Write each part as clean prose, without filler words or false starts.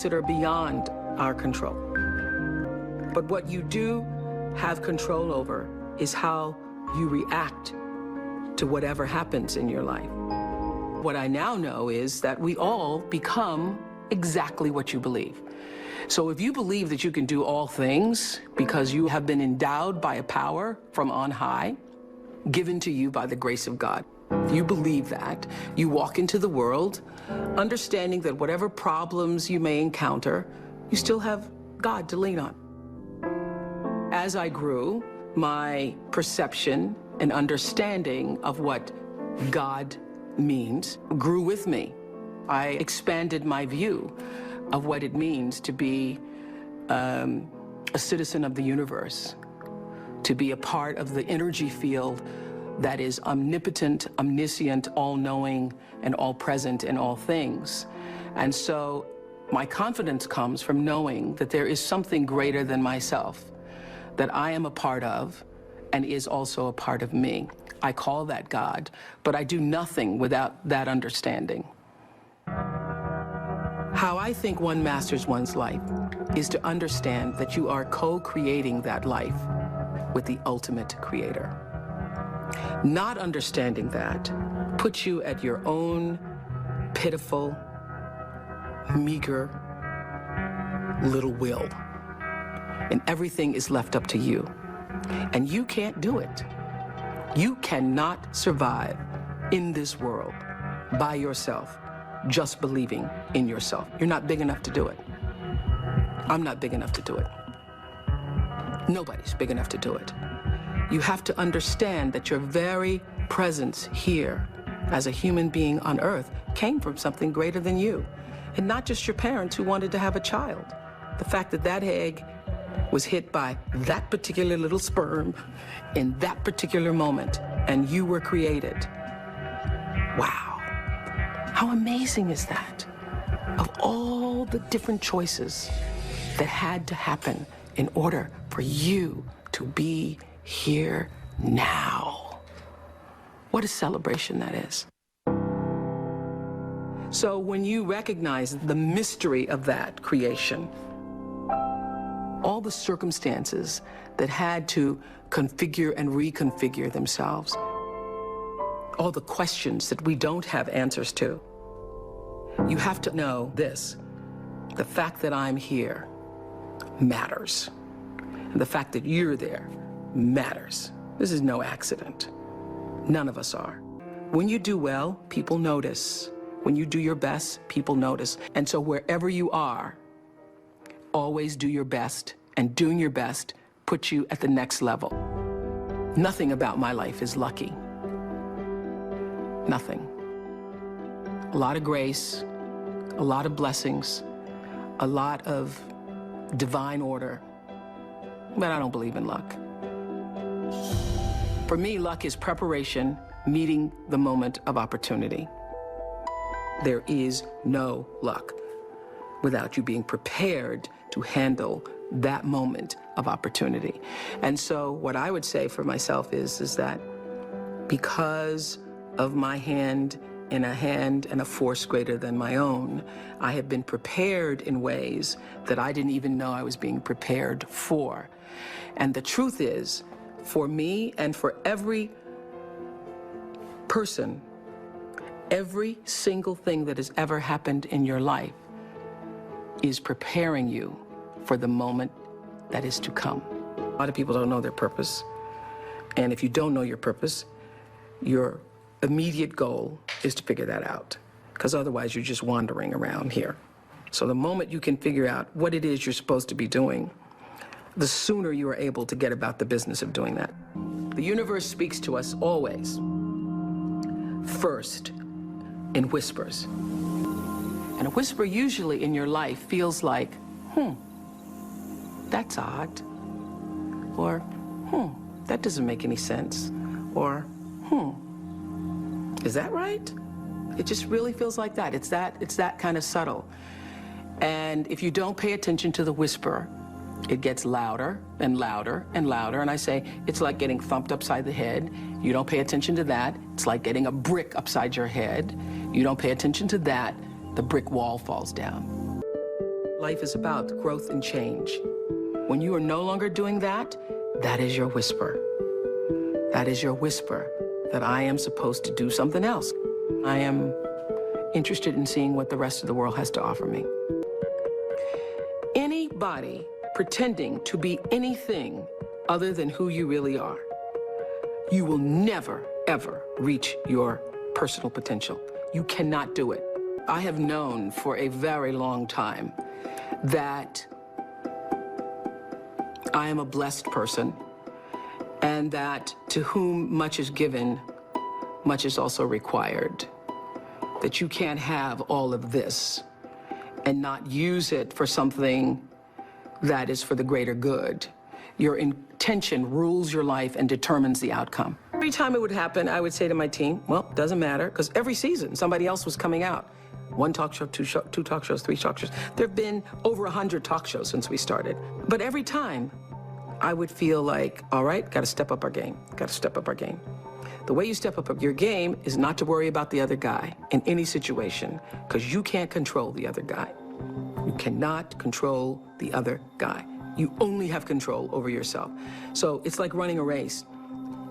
that are beyond our control. But what you do have control over is how you react to whatever happens in your life. What I now know is that we all become exactly what you believe. So if you believe that you can do all things because you have been endowed by a power from on high, given to you by the grace of God, if you believe that, you walk into the world understanding that whatever problems you may encounter, you still have God to lean on. As I grew, my perception and understanding of what God means grew with me. I expanded my view of what it means to be a citizen of the universe, to be a part of the energy field that is omnipotent, omniscient, all-knowing, and all-present in all things. And so my confidence comes from knowing that there is something greater than myself, that I am a part of and is also a part of me. I call that God, but I do nothing without that understanding. How I think one masters one's life is to understand that you are co-creating that life with the ultimate creator. Not understanding that puts you at your own pitiful, meager little will. And everything is left up to you. And you can't do it. You cannot survive in this world by yourself, just believing in yourself. You're not big enough to do it. I'm not big enough to do it. Nobody's big enough to do it. You have to understand that your very presence here as a human being on earth came from something greater than you. And not just your parents who wanted to have a child. The fact that that egg was hit by that particular little sperm in that particular moment, and you were created. Wow. How amazing is that? Of all the different choices that had to happen in order for you to be here now. What a celebration that is. So when you recognize the mystery of that creation, all the circumstances that had to configure and reconfigure themselves, all the questions that we don't have answers to, you have to know this: the fact that I'm here matters. And the fact that you're there matters. This is no accident. None of us are. When you do well, people notice. When you do your best, people notice. And so wherever you are, always do your best, and doing your best puts you at the next level. Nothing about my life is lucky. Nothing. A lot of grace, a lot of blessings, a lot of divine order, but I don't believe in luck. For me, luck is preparation meeting the moment of opportunity. There is no luck without you being prepared to handle that moment of opportunity. And so what I would say for myself is that because of my hand and a force greater than my own, I have been prepared in ways that I didn't even know I was being prepared for. And the truth is, for me and for every person, every single thing that has ever happened in your life is preparing you for the moment that is to come. A lot of people don't know their purpose. And if you don't know your purpose, your immediate goal is to figure that out, because otherwise you're just wandering around here. So the moment you can figure out what it is you're supposed to be doing, the sooner you are able to get about the business of doing that. The universe speaks to us always, first in whispers. And a whisper usually in your life feels like, that's odd. Or, that doesn't make any sense. Or, is that right? It just really feels like that. It's that kind of subtle. And if you don't pay attention to the whisper, it gets louder and louder and louder. And I say, it's like getting thumped upside the head. You don't pay attention to that. It's like getting a brick upside your head. You don't pay attention to that. The brick wall falls down. Life is about growth and change. When you are no longer doing that, that is your whisper. That is your whisper that I am supposed to do something else. I am interested in seeing what the rest of the world has to offer me. Anybody pretending to be anything other than who you really are, you will never, ever reach your personal potential. You cannot do it. I have known for a very long time that I am a blessed person, and that to whom much is given, much is also required. That you can't have all of this and not use it for something that is for the greater good. Your intention rules your life and determines the outcome. Every time it would happen, I would say to my team, well, doesn't matter, because every season somebody else was coming out. One talk show, two talk shows, three talk shows. There have been over 100 talk shows since we started. But every time, I would feel like, all right, got to step up our game, got to step up our game. The way you step up your game is not to worry about the other guy in any situation, because you can't control the other guy. You cannot control the other guy. You only have control over yourself. So it's like running a race.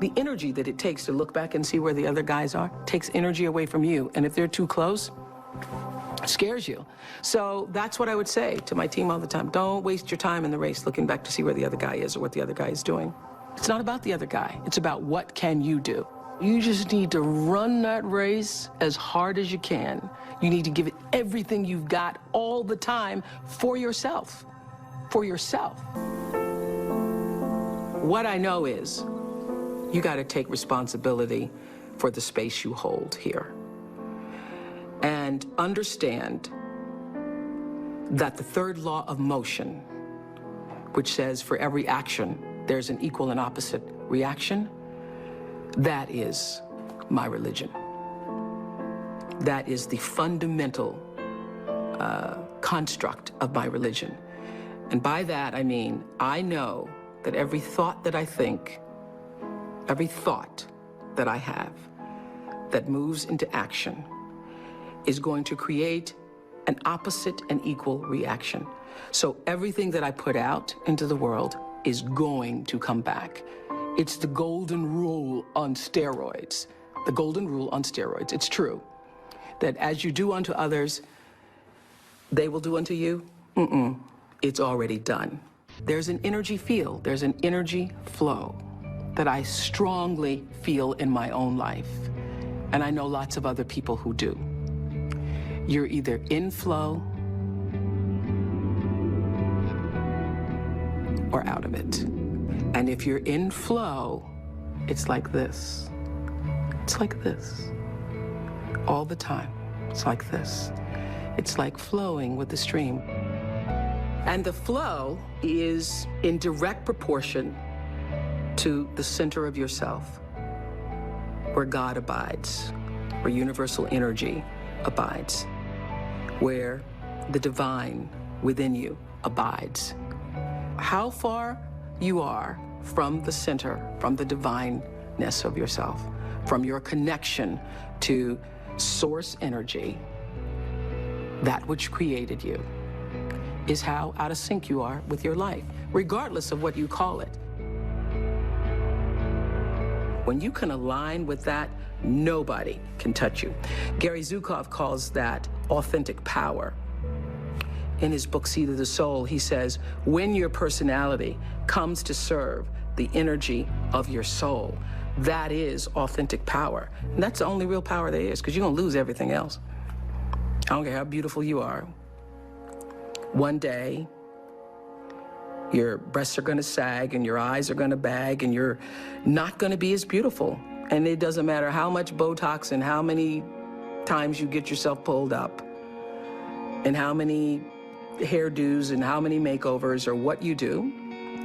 The energy that it takes to look back and see where the other guys are takes energy away from you. And if they're too close, it scares you. So that's what I would say to my team all the time. Don't waste your time in the race looking back to see where the other guy is or what the other guy is doing. It's not about the other guy. It's about what can you do. You just need to run that race as hard as you can. You need to give it everything you've got all the time for yourself. For yourself. What I know is you got to take responsibility for the space you hold here. And understand that the third law of motion, which says for every action, there's an equal and opposite reaction, that is my religion. That is the fundamental construct of my religion. And by that, I mean, I know that every thought that I think, every thought that I have that moves into action is going to create an opposite and equal reaction. So everything that I put out into the world is going to come back. It's the golden rule on steroids. The golden rule on steroids. It's true that as you do unto others, they will do unto you. It's already done. There's an energy field, there's an energy flow that I strongly feel in my own life. And I know lots of other people who do. You're either in flow or out of it. And if you're in flow, it's like this. It's like this. All the time. It's like this. It's like flowing with the stream. And the flow is in direct proportion to the center of yourself, where God abides, where universal energy abides, where the divine within you abides. How far you are from the center, from the divineness of yourself, from your connection to source energy, that which created you, is how out of sync you are with your life, regardless of what you call it. When you can align with that, nobody can touch you. Gary Zukov calls that authentic power. In his book, Seed of the Soul, he says, when your personality comes to serve the energy of your soul, that is authentic power. And that's the only real power there is, because you're going to lose everything else. I don't care how beautiful you are. One day, your breasts are going to sag and your eyes are going to bag and you're not going to be as beautiful. And it doesn't matter how much Botox and how many times you get yourself pulled up and how many hairdos and how many makeovers or what you do,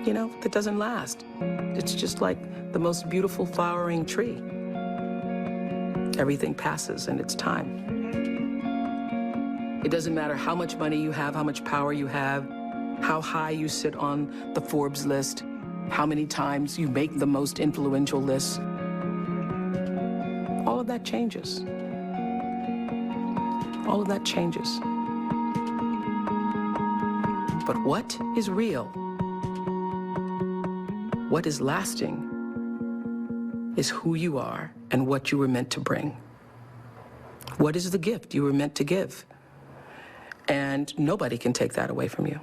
you know, that doesn't last. It's just like the most beautiful flowering tree. Everything passes in its time. It doesn't matter how much money you have, how much power you have, how high you sit on the Forbes list, how many times you make the most influential lists. All of that changes. All of that changes. But what is real, what is lasting, is who you are and what you were meant to bring. What is the gift you were meant to give? And nobody can take that away from you.